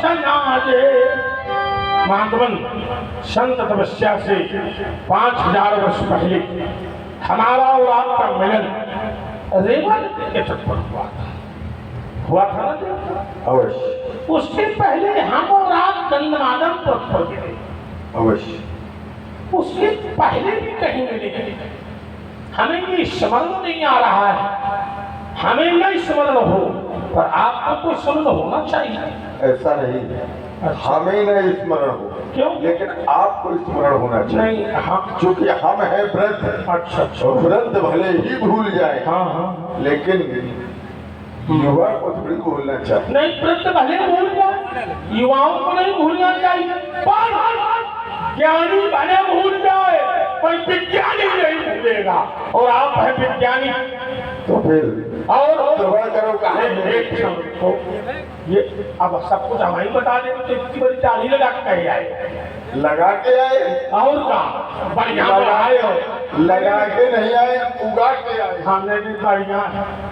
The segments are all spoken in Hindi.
सनाजे। महात्मन, संत तपस्या से 5000 वर्ष पहले हमारा और आपका मिलन रेवाल के तट पर हुआ था ना? अवश्य। उसके पहले हम और आप गंधमादन पर गिरे। अवश्य। उसके पहले भी कहीं मिले। हमें ये स्मरण नहीं आ रहा है। हमें नहीं स्मरण हो, पर आपको तो स्मरण होना चाहिए। ऐसा नहीं है, हमें नहीं स्मरण हो, क्यों? लेकिन आपको स्मरण होना चाहिए। नहीं, हम क्योंकि हम हैं वृद्ध। अच्छा अच्छा। और वृद्ध भले ही भूल जाए, हाँ हाँ, लेकिन युवा को थोड़ी भूलना चाहिए। नहीं, वृद्ध भले भूल जाए, युवाओं को नहीं भूलना चाहिए। पर ज्ञानी भले भूल जाए, पर विज्ञानी नहीं भूलेगा। और आप हैं विज्ञानी, तो फिर और दुआ करो कहाँ एक क्षण को ये अब सब कुछ हमारी बता दें तो इतनी बड़ी चाली लगा के कहे आए, लगा के आए और का बढ़िया आए हो, लगा के नहीं आए, उगा के आए। हमने भी बढ़िया,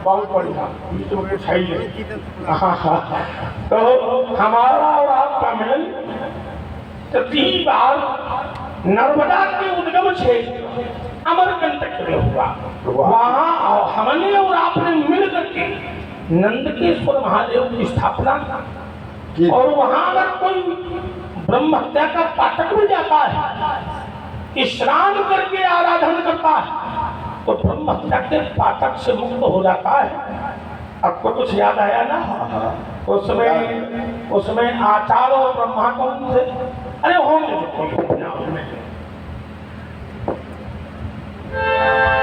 बहुत बढ़िया, तो सही है। हाँ हाँ, तो हमारा और आपका मिलन 3 बार नर्मदा के उद्गम क्षेत्र अमरकंटक में हुआ। वहाँ हमने और आपने मिल करके नंदकेश्वर महादेव की स्थापना की। और वहाँ अगर कोई ब्रह्म हत्या का पाठक भी जाता है, स्नान करके आराधन करता है, तो ब्रह्म हत्या के पाठक से मुक्त हो जाता है। आपको कुछ याद आया ना? उसमें आचार्य और ब्रह्मा कौन थे? अरे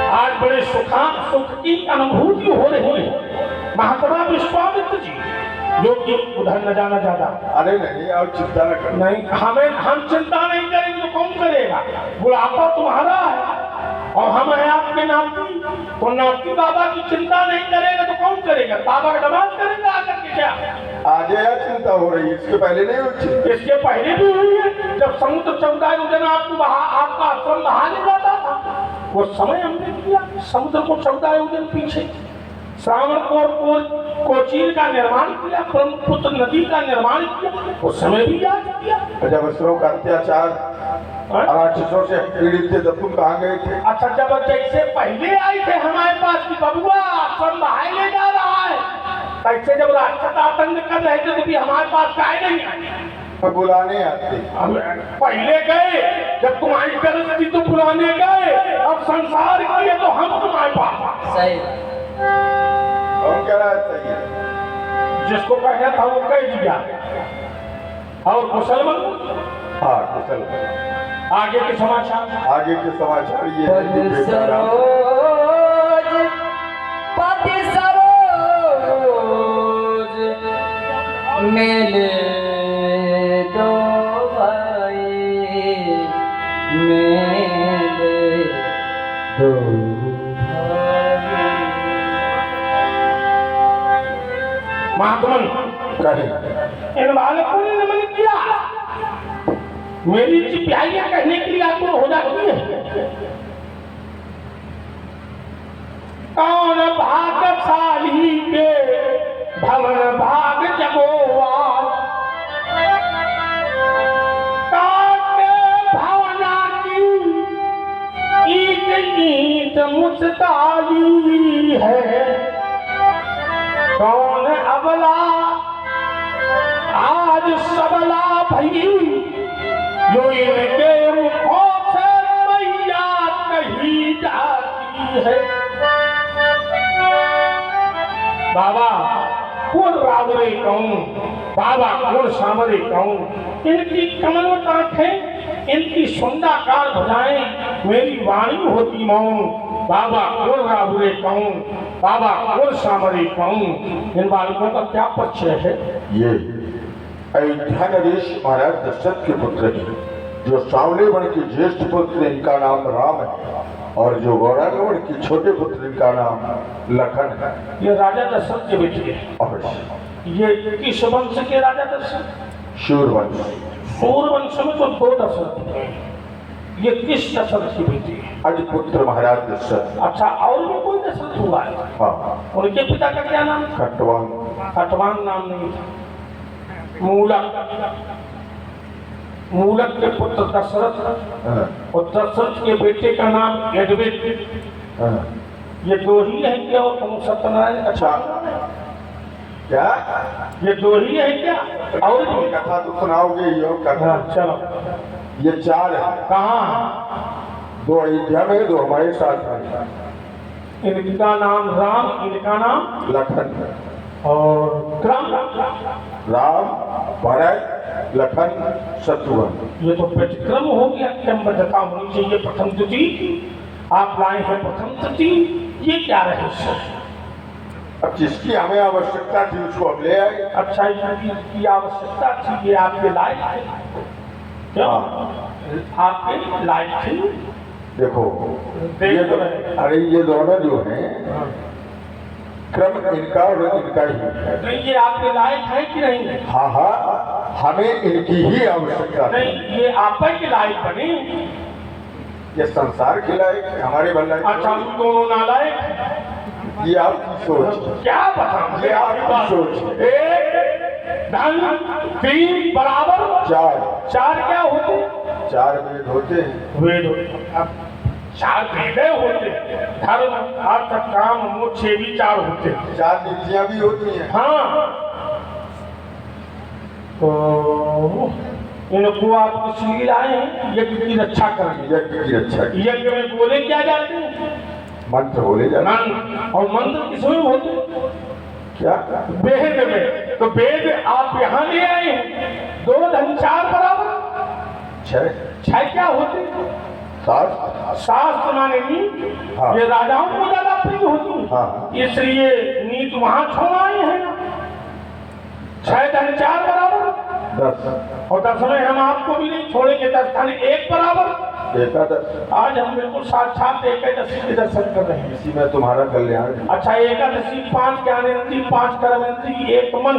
आज बड़े सुख की अनुभूति हो रही है। महात्मा विश्वामित्र जी, जो कि उधर न जाना ज्यादा। अरे नहीं, और चिंता न करो। नहीं, हम चिंता नहीं करेंगे तो कौन करेगा? बुढ़ापा तुम्हारा है और हम हैं आपके नाती, तो नाती बाबा की चिंता नहीं करेगा तो कौन करेगा? बाबा का दमाद करेगा आकर के। क्या आज यह चिंता हो रही है, इसके पहले नहीं हुई? इसके पहले भी हुई है। जब समुद्र चौदाई उदन आपका आश्रम बहाने जाता था, वो समय हमने किया। समुद्र को 14 दिन पीछे श्रावण कोचीन का निर्माण किया, ब्रह्मपुत्र नदी का निर्माण किया, उस समय भी याद किया। जब असुरों का अत्याचार राक्षसों से पीड़ित थे, तब तुम कहाँ गए थे? अच्छा, जब जैसे पहले आए थे हमारे पास कि बबुआ आश्रम बहाए ले जा रहा है, तैसे जब राक्षस आतंक कर रहे थे तो भी हमारे पास काहे नहीं आए? तो बुलाने आते। पहले गए, जब तुम्हारी गरज थी तो बुलाने गए। अब संसार किए तो हम तुम्हारे पास। सही। कौन कह रहा है सही है? जिसको कहना था वो कह दिया। और मुसलमान, हाँ कुशल। आगे के समाचार। आगे के समाचार ये है कि पति बेचारा सरोज मेले दो भाई, मेले दो भाई। महात्मन, इन बालकों ने नमन किया। मेरी चिप्याइयां कहने के लिए आपको हो जाती है। कौन भागशाली के भवन भाग जगोवा, काटे भावना की ईट ईट मुस्ताली है। कौन अबला आज सबला भई, जो इनके मुखों से मैया कही जाती है। बाबा कौन रावरे कहूँ, बाबा कौन सामरे कहूँ। इनकी कमलवत आंखें, इनकी सुंदरकार भुजाएं, मेरी वाणी होती मौन। बाबा कौन रावरे कहूँ, बाबा कौन सामरे कहूँ। इन बालकों का क्या परिचय है? ये अयोध्या नरेश महाराज दशरथ के पुत्र हैं, जो सावले वन के ज्येष्ठ पुत्र, इनका नाम राम है, और जो गौरांग वन के छोटे पुत्र, इनका नाम लखन है। ये राजा दशरथ के बेटे हैं। अवश्य। ये किस वंश के राजा दशरथ? शूरवंश। सूर्यवंश में तो 2 दशरथ हैं। ये किस दशरथ की बेटी है? अजपुत्र महाराज दशरथ। अच्छा, और भी कोई दशरथ हुआ है? हाँ। उनके पिता का क्या नाम? खटवांग। खटवांग नाम नहीं था। मूलक के पुत्र दशरथ और दशरथ के बेटे का नाम यदुवेद। ये दो ही है क्या? और तुम सत्यनारायण अच्छा क्या ये दो ही है क्या? और भी? कथा तो सुनाओगे ही हो कथा। चलो ये 4 है। कहाँ? 2 अयोध्या में, 2 हमारे साथ है। इनका नाम राम, इनका नाम लखन। और राम, भरत, लखन, शत्रुघ्न। ये तो व्यतिक्रम हो गया। क्रमबद्धता होनी चाहिए। प्रथम तिथि आप लाए हैं, प्रथम तिथि। ये क्या रहस्य है? अब जिसकी हमें आवश्यकता थी उसको हम ले आए। अच्छा, इसकी आवश्यकता थी, ये आपके लायक है क्या? आपके लायक थे? देखो ये अरे ये दोनों जो हैं क्रम इनका और इनका ही है। नहीं, ये आपके लायक है कि नहीं? हाँ हाँ, हमें इनकी ही आवश्यकता नहीं, थी। ये आप ही के लायक बने। ये संसार के लायक हमारे भलाई। अच्छा, हम दोनों नालायक? ये आपकी सोच। क्या बताऊं? ये आपकी सोच। एक धन 3 बराबर 4 क्या होते? 4 वेद होते हैं। वेद अब 4 वेद होते। धर्म अर्थ काम मोक्ष भी 4 होते। 4 नीतियां भी होती हैं। हाँ, तो इनको आप इसलिए लाए हैं यज्ञ की रक्षा करेंगे। यज्ञ की रक्षा की। यज्ञ में बोले क्या जाते हैं? मंत्र बोले जाते हैं। मंत्र। और मंत्र किसमें होते? क्या? वेद में। तो वेद आप यहाँ ले आए हैं। 2 धन 4 बराबर 6 क्या होते? 7 शास्त्र माने नीति। हाँ। ये राजाओं को ज्यादा प्रिय होती है। हाँ। इसलिए नीति वहां छोड़ आए हैं। 6 धन 4 बराबर 10 और 10 में हम आपको भी नहीं छोड़ेंगे। 10 धन 1 बराबर। एकादश। आज हम बिल्कुल साक्षात एकादशी के दर्शन कर रहे हैं। इसी में तुम्हारा कल्याण है। अच्छा, एकादशी 5 ज्ञानेंद्री, 5 कर्मेंद्री, 1 मन,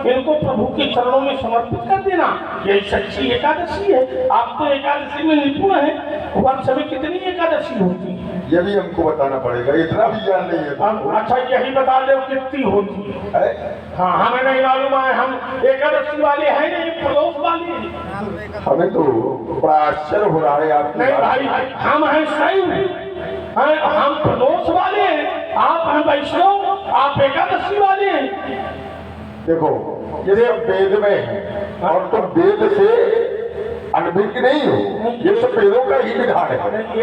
इनको प्रभु के चरणों में समर्पित कर देना, यही सच्ची एकादशी है। आप तो एकादशी में निपुण है। वर्ष में कितनी एकादशी होती है? ये भी हमको बताना पड़ेगा, इतना भी ज्ञान नहीं है तुमको। अच्छा, यही बता दो कितनी होती है। हाँ, हमें नहीं मालूम है। हम एकादशी वाले हैं नहीं, प्रदोष वाले हैं। हमें तो बड़ा आश्चर्य हो रहा है आपकी नहीं बात भाई, हम हैं शैव, हम प्रदोष वाले हैं। आप हैं वैष्णव, आप एकादशी वाले हैं। देखो ये सब वेद में है और तुम वेद से अनभिज्ञ नहीं हो। ये सब वेदों का ही विधान है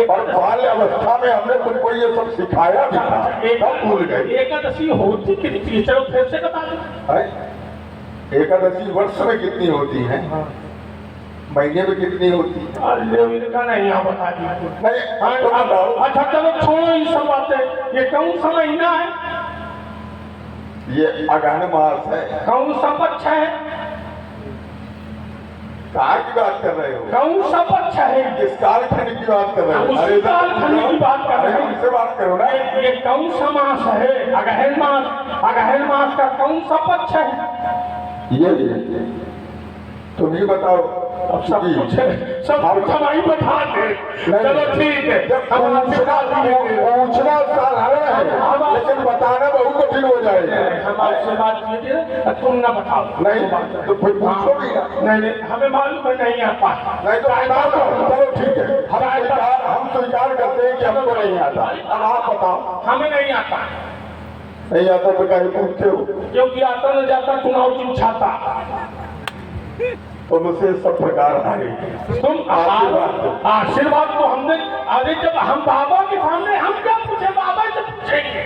और बाल्य अवस्था में हमने तुमको ये सब सिखाया भी था, तब भूल गए। एकादशी होती कितनी? चलो फिर से बता दो। एकादशी वर्ष में कितनी होती है? महीने में कितनी होती है? इनका नहीं यहाँ बता दी। नहीं तो बताओ। अच्छा चलो छोड़ो ये सब बातें। ये कौन सा महीना है? ये अगहन मास है। कौन सा पक्ष है? कहाँ की बात कर रहे हो? कौन सा पक्ष है? किस कालखंड की बात कर रहे हो? उसी कालखंड की बात कर रहे हैं। हमसे बात करो ना। ये कौन सा मास है? अगहन मास। अगहन मास का कौन सा पक्ष है? ये तुम ही बताओ। अब सब कुछ हम ही बता दे। चलो ठीक है। पूछना साधारण है लेकिन बताना बहुत कठिन हो जाएगा। हम आपसे बात कीजिए, तुम ना बताओ। नहीं तो फिर पूछो भी ना। नहीं, हमें मालूम है नहीं आता। नहीं तो चलो ठीक है, हम स्वीकार करते हैं कि हमको नहीं आता। अब आप बताओ। हमें नहीं आता। नहीं आता तो कहीं पूछते हो? क्योंकि आता न जाता चुनाव की छाता। तो मुझसे सब प्रकार आए। तुम आशीर्वाद तो हमने। अरे जब हम बाबा के सामने हम क्या पूछे? बाबा से पूछेंगे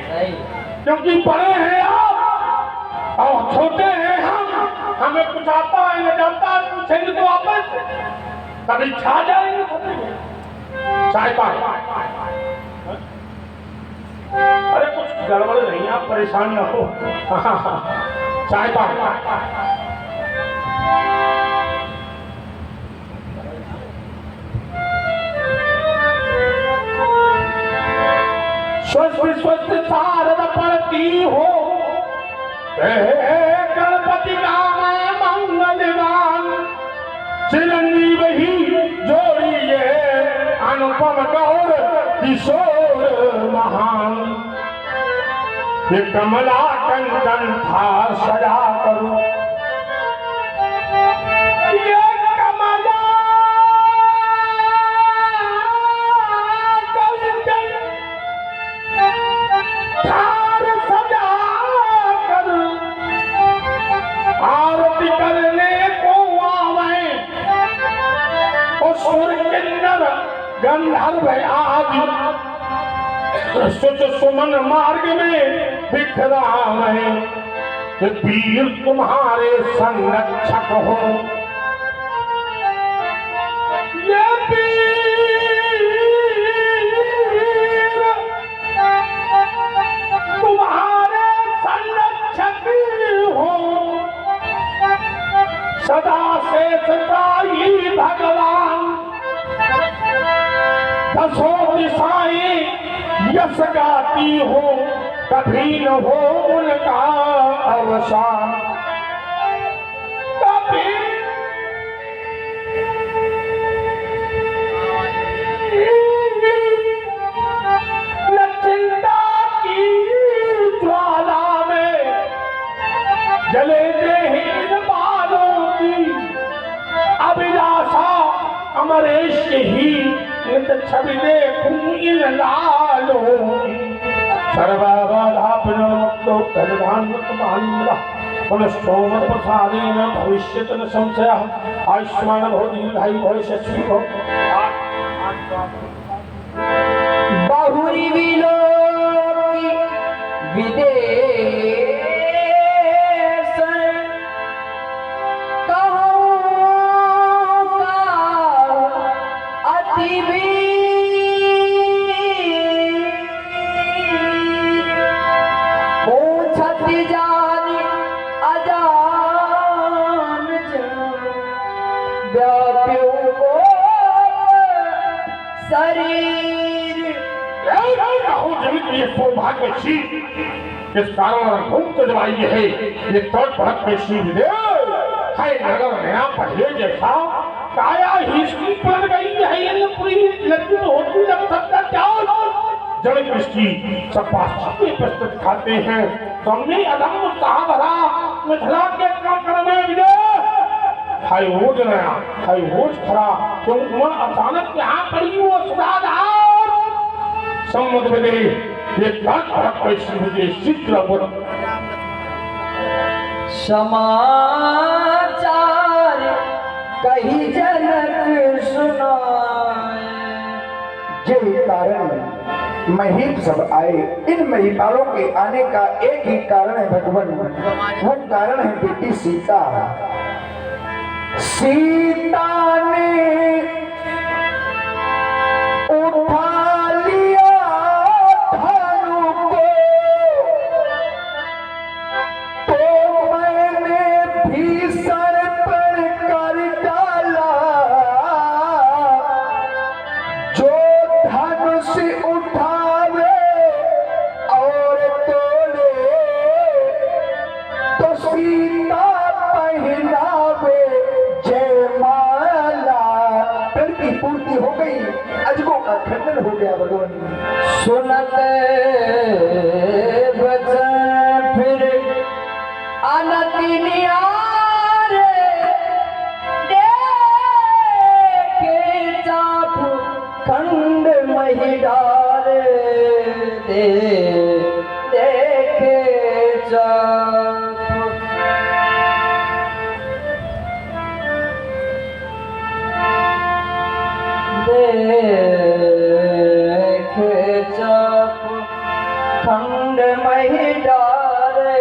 क्योंकि बड़े हैं आप और छोटे हैं हम। हमें कुछ आता है न जाता है, पूछेंगे तो वापस कभी छा जाएंगे। चाय पाए। अरे कुछ गड़बड़ नहीं, आप परेशान न हो। चाय पाए। स्वस्थ स्वस्थ शारद पड़ती हो, गणपति का मैं मंगलवान, चिरंजीव ही जोड़िए अनुपम गौर किशोर महान। ये कमला कंचन था सजा करो, गंधर्व आज सुच सुमन मार्ग में बिखरा है, वीर तुम्हारे संरक्षक हो। ये वीर तुम्हारे संरक्षक हो, सदा से सताई भगवान, दसों दिशाएं यश गाती हो, कभी न हो उनका अवसान। कभी न चिंता की ज्वाला में जले देहीन बालों की अभिलाषा, अमरेश ही नित छवि देखूं इन लालों की। सर्वबाधा पुनर्मुक्तो कल्याणमतमानंदा पुनस्तोमत प्रसादेन भविष्यति न संशयः। आयुष्मान भव दीर्घायु भव यशस्वी भव। बहुरी विलोकी विदेश कहूँ का अति पूछति जानी अजान व्याप्यो शरीर। ये सौभाग्य शील इस कारण घूमते तो जब आई है, ये तट भड़क में शील दे है नगर नया पहले जैसा काया ही इसकी पड़ गई है। ये पूरी लड्डू होती लग सकता क्या जड़ इसकी सब पाश्चात्य प्रस्तुत खाते हैं। तुमने अदम उत्साह भरा मिथिला के कंकड़ में विजय हाय ओज नया हाय ओज खरा, तुम उमर अचानक यहाँ पड़ी वो सुधाधार सम्मत बदे ये तट भड़क पैसी मुझे शीघ्र समाचार कही जनक सुनाए। यही कारण महीप सब आए। इन महिपालों के आने का एक ही कारण है भगवान, वो कारण है बेटी सीता। सीता ने उठा लिया धनु को, तो मैंने भीषण पर कर डाला। जो धनुष उठावे और तोड़े, तो सीता पहनावे जयमाला। प्रण की पूर्ति हो गई, अजगों का खंडन हो गया भगवान। सुनत वचन फिर अनति नियारे, देखे चाप खंड मही डारे। देखे चाप देखे चाप खंड मही डारे।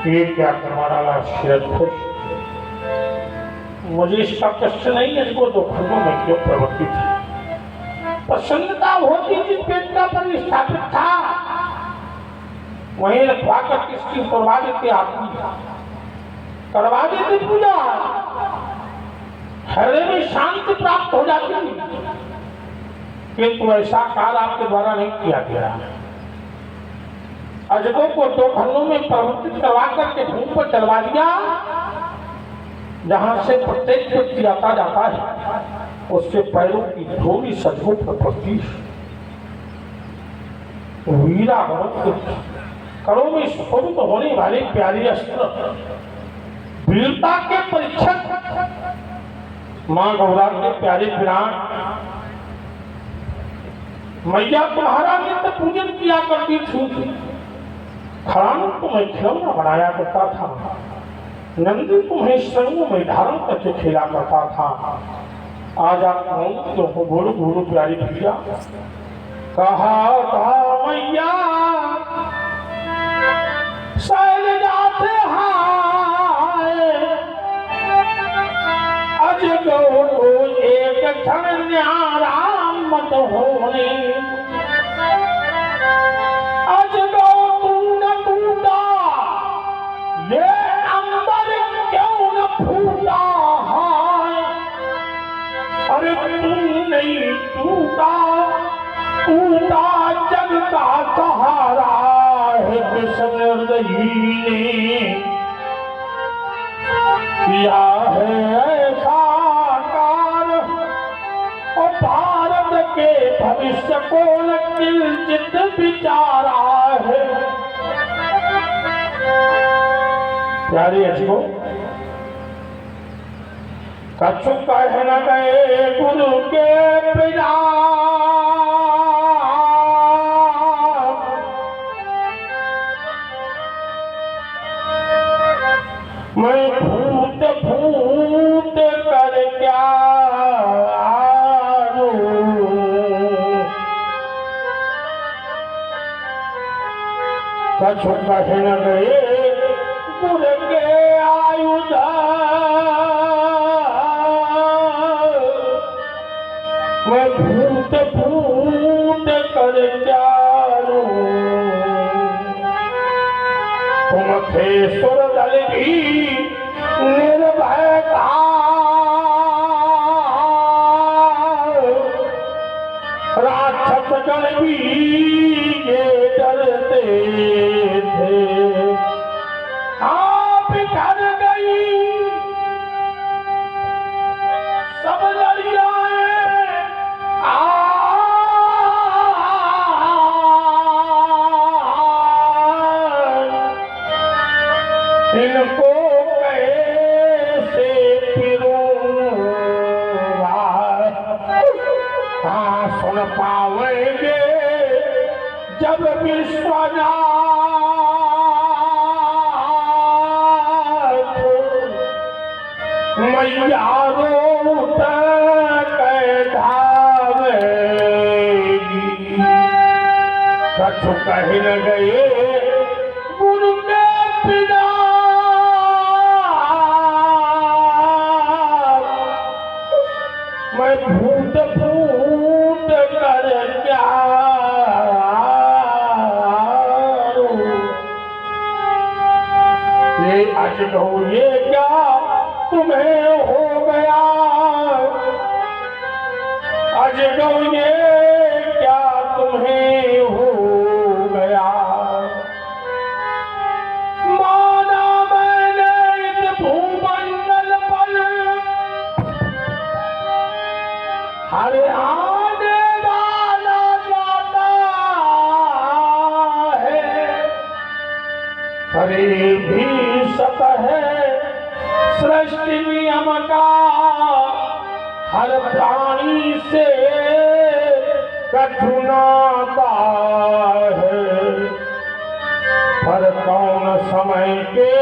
ये क्या तुम्हारा शिरज खुश, मुझे इसका कष्ट नहीं है, इसको दो खंडों में क्यों प्रवर्तित है। प्रसन्नता होती जिस वेदना पर स्थापित था, वहीं रखवा कर किसकी करवा देते आदमी, करवा देते पूजा, हृदय में शांति प्राप्त हो जाती, किंतु ऐसा कार्य आपके द्वारा नहीं किया गया। अजगों को दो खंडों में प्रवर्तित करवा करके भूमि पर चलवा दिया, जहां से प्रत्येक व्यक्ति आता जाता है उसके पैरों की धूली सजगों पर पड़ती है। वीरा करों में स्वरूप होने वाले प्यारे अस्त्र वीरता के परीक्षक मां गौरा के प्यारे विराट मैया तुम्हारा नित्य पूजन किया करती थी। खड़ानों को मैं खिलौना बनाया करता था, नंद तुम्हें संग में धारण करके खेला करता था। आज आप कौन तो हो बोलो बोलो प्यारी भैया। कहा था मैया शैल जाते हाय अज गौ को एक क्षण न्यारा मत होने अज गौ तुम न टूटा ये अंबर क्यों न फूटा है अरे तुम नहीं टूटा टूटा जग का सहारा है कृष्ण हृदयी ने किया है ऐसा कार्य और भारत के भविष्य को किंचित विचारा है। प्यारी अजीबो कछु कह न गए गुरु के पिता मैं भूत भूत कर क्या कछु कह न गए गुरु के आयुध मैं भूत भूत कर क्या तुम थे सुर दल भी निर्भय था राक्षस गण भी ये डरते थे। आप कर गई सब लड़ियाएं इनको कैसे पिरूंगा हाँ सुन पावेंगे जब विश्वनाथ मैया रोत कैधावेगी कछु कह न गए गुरु के पिता मैं भूत भूत कर क्या ये आज कहूँ ये क्या तुम्हें हो गया आज कहूँ ये क्या तुम्हें हो गया माना मैंने इस भूमंडल पर हर आने वाला जाता है हरे भी सत है सृष्टि नियम का हर प्राणी से कठुनाता है पर कौन समय के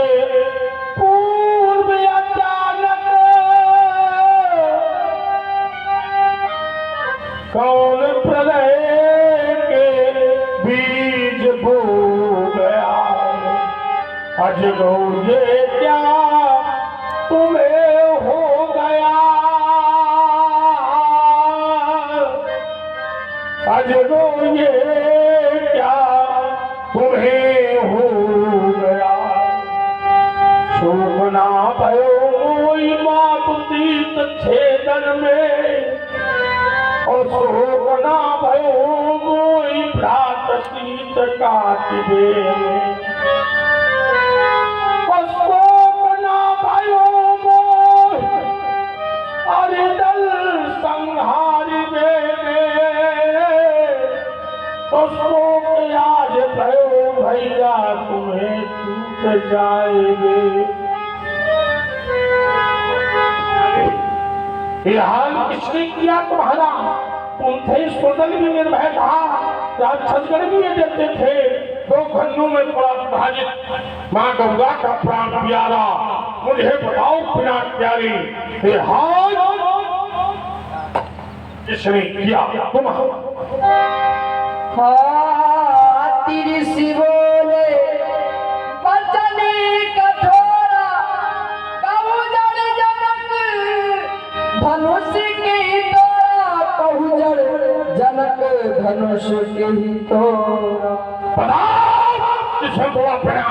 पूर्व अचानक कौन प्रलय के बीज बो गया अज गौ ये क्या तुम्हें हो गया अज गौ ये क्या तुम्हें हो गया शोक ना भयो मोई माप तीत छेदन में और शोक ना भयो मोई भ्रात शीत काटिबे में और शोक ना भयो मोई अरे दल संहारिबे तो शोक आज भयो भैया तुम्हें टूट जाएंगे। ये हाल किसने किया तुम्हारा तुम थे सुंदर भी निर्भय था राक्षसगण भी ये देते थे दो खंडों में पड़ा विभाजित माँ गंगा का प्राण प्यारा मुझे बताओ बिना प्यारी ये हाल किसने किया? तुम तिरसी बोले बचने कठोरा कहू जड़ जनक धनुष की तोरा कहू जड़ जनक धनुष की तोरा बताओ किसने बोला बिना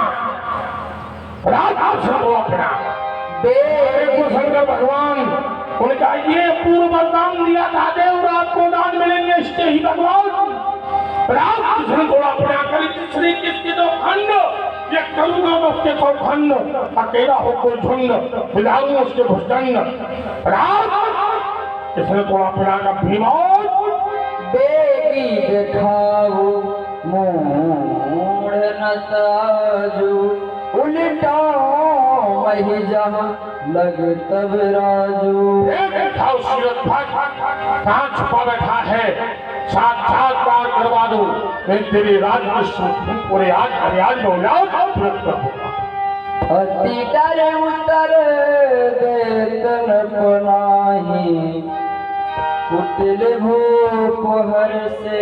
शंकर भगवान उनका ये पूर्व वरदान दिया था, देवराज को दान मिलेंगे इसके ही भगवान कृष्ण थोड़ा अपना करी श्री किसके दो खंड ये करूंगा मैं उसके सौ खंड अकेला हो कोई झुंड मिलाऊंगा उसके भुजंड कृष्ण थोड़ा अपना का भीमोर बेगी दिखाओ मूढ़ न ताजू उल्टा मही जहाँ लग तब राजू कहाँ छुपा बैठा है साक्षात पार करवा दो मैं तेरे राज पूरे आज हरियाज में जाओ तुरंत कर दूंगा। अति डर उतर देतन पनाही कुटिल भूप हर से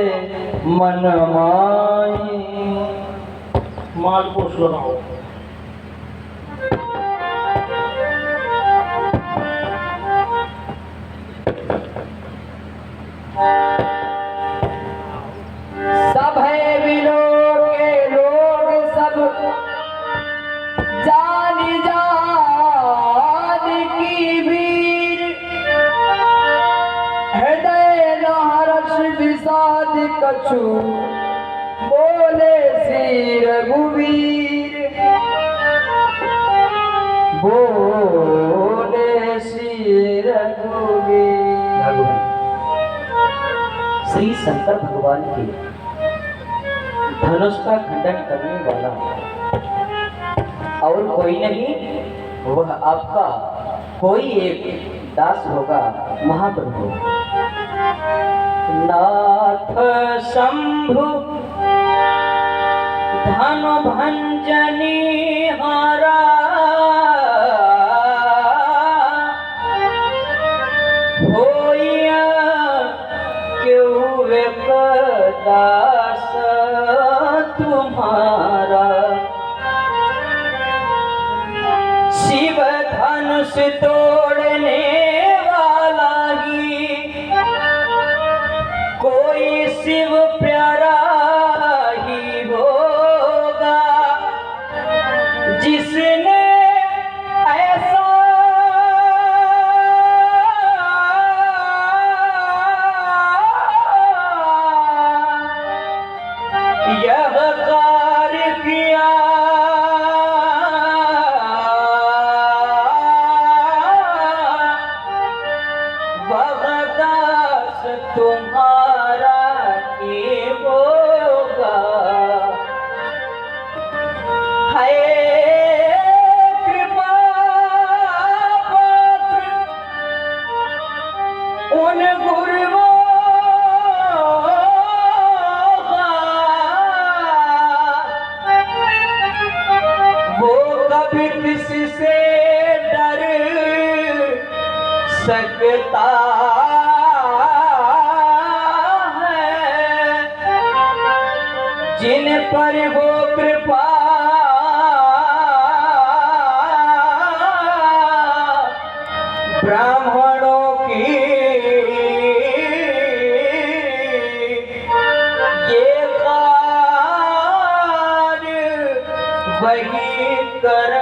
मन माही माल को सुनाओ। सब है बिलो के लोग सब जान जान की वीर हृदय नारस विषाद कछु बोले श्री रघुवीर बोले श्री रघुवीर। श्री शंकर भगवान के धनुष का खंडन करने वाला और कोई नहीं, वह आपका कोई एक दास होगा महाप्रभु। नाथ शंभु धनु भंजनी हारा होइया क्यों दास तुम्हारा शिव धनुष तोड़ने वाला ही कोई शिव प्यारा ही होगा जिसने ऐसा यह कार्य किया वह दास तुम्हारा ही होगा। है कृपा पात्र उन गुरुओं कभी किसी से डर सकता है जिन पर वो कृपा ब्राह्मणों की ये कार्य वही कर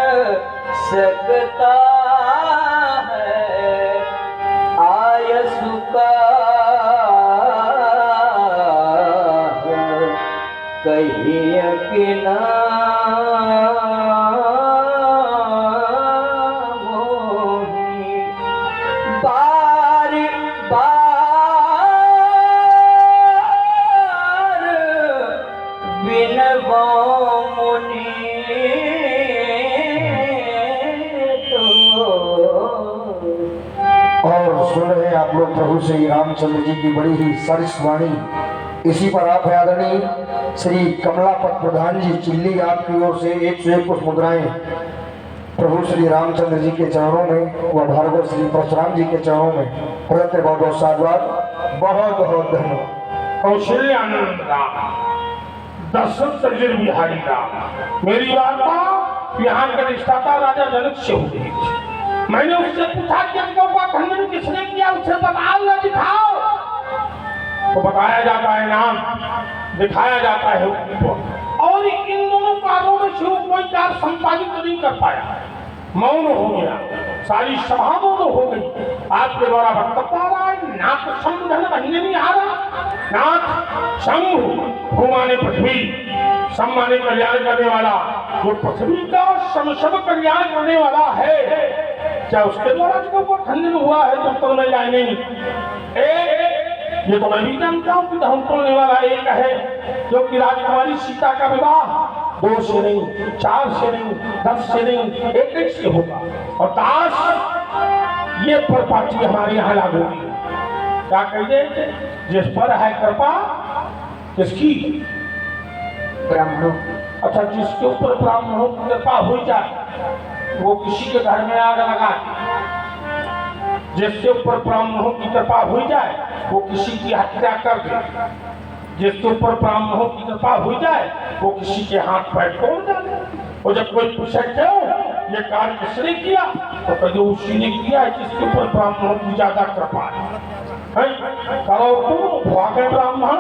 सकता है। आयसु का कहिए कि ना मोही बार बार बिनवा मुनि और सुन रहे हैं आप लोग प्रभु श्री रामचंद्र जी की बड़ी ही सरस वाणी। इसी पर आप आदरणीय श्री कमलापत प्रधान जी चिल्ली आपकी ओर से 101 कुछ मुद्राएं प्रभु श्री रामचंद्र जी के चरणों में व भार्गव श्री परशुराम जी के चरणों में हृदय बहुत साधुवाद, बहुत बहुत धन्यवाद। कौशल्यानंद राम, दशरथ तर्जन बिहारी राम, मेरी वार्ता यहाँ का रिश्ता था राजा जनक से हो गई। मैंने उससे पूछा कि यज्ञों का खंडन किसने किया, उसे बताओ या दिखाओ। तो बताया जाता है नाम, दिखाया जाता है और इन दोनों कार्यों में से कोई कार्य संपादित नहीं कर पाया, मौन हो गया, सारी सभा मौन हो गई। आपके द्वारा वक्तव्य आ रहा है, नाथ संधन महीने नहीं आ रहा, नाथ शंभु भूमाने पृथ्वी, सम्माने कल्याण करने वाला, जो पृथ्वी का सब कल्याण करने वाला है, क्या उसके द्वारा जो खंडन हुआ है तो उत्तर में जाए नहीं। ये तो मैं भी जानता हूँ कि धर्म तोड़ने वाला एक है, क्योंकि राजकुमारी सीता का विवाह 2 से नहीं, 4 से नहीं, 10 से नहीं, 1 से होगा। और दास ये परपाटी हमारे यहाँ लागू हुई। क्या कहिए, जिस पर है कृपा किसकी, ब्राह्मणों। अच्छा, जिसके ऊपर ब्राह्मणों की कृपा हो जाए वो किसी के घर में आग लगा, जिसके ऊपर ब्राह्मणों की कृपा हो जाए वो किसी की हत्या कर दे, जिसके ऊपर ब्राह्मणों की कृपा हो जाए वो किसी के हाथ पैर तोड़ डाले। और जब कोई पूछे क्यों ये कार्य किसने किया, तो कहे उसी ने किया है जिसके ऊपर ब्राह्मणों की ज्यादा कृपा है। करो तुम भागे ब्राह्मण,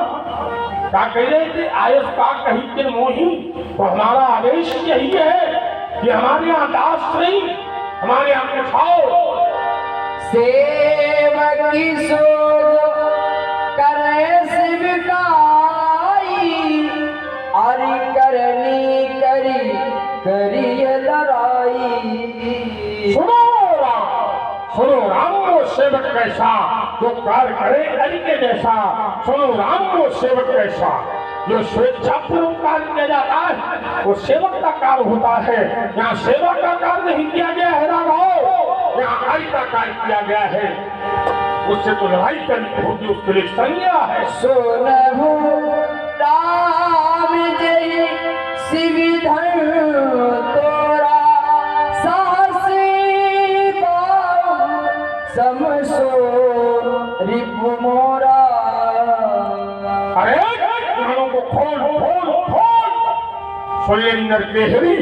क्या कह रहे थे, आयस का कही के मोही, तो हमारा आदेश यही है कि हमारे यहाँ दास नहीं, हमारे यहाँ के खाओ। सेवकी सोच करे शिवकाई, अरि करनी करी करिय लड़ाई। सुनो राम वो सेवक कैसा जो कार्य करे हरि के जैसा। सुनो राम वो सेवक कैसा जो स्वेच्छापूर्वक कार्य किया जाता है, वो सेवक का कार्य होता है। यहाँ सेवा का कार्य नहीं किया गया है राघव, यहाँ हरि का कार्य किया गया है। उससे तो लड़ाई करनी होगी, उसके लिए संज्ञा है। सुनहु राम जय शिवधन तोरा, साहसी बाहु समसो रिपु मोरा। अरे कानों को खोल खोल खोल, सुरेंद्र केहरी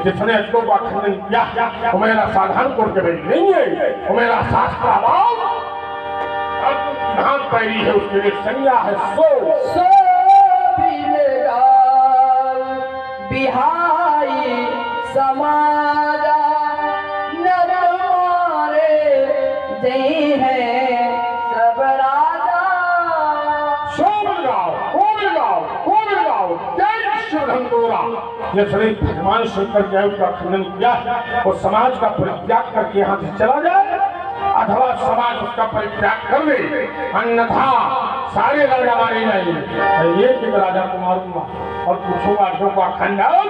जिसने अजगों का खंडन किया वो मेरा साधारण कोट के बेटी नहीं है, वो मेरा शास्त्राबाद धान पैरी है, उसके लिए संज्ञा है। सो बिहाई समाजा नर मारे जय है सब राजा। जिसने भगवान शंकर के का खंडन किया वो समाज का परित्याग करके यहाँ से चला जाए, अथवा समाज उसका परित्याग कर ले, अन्यथा सारे राजा मारे जाएंगे। एक राजा को मारूंगा और पूछूंगा अजों का खंडन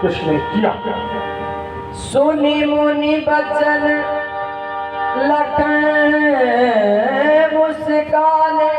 किसने किया। सुनी मुनि बचन लखन मुस्काने,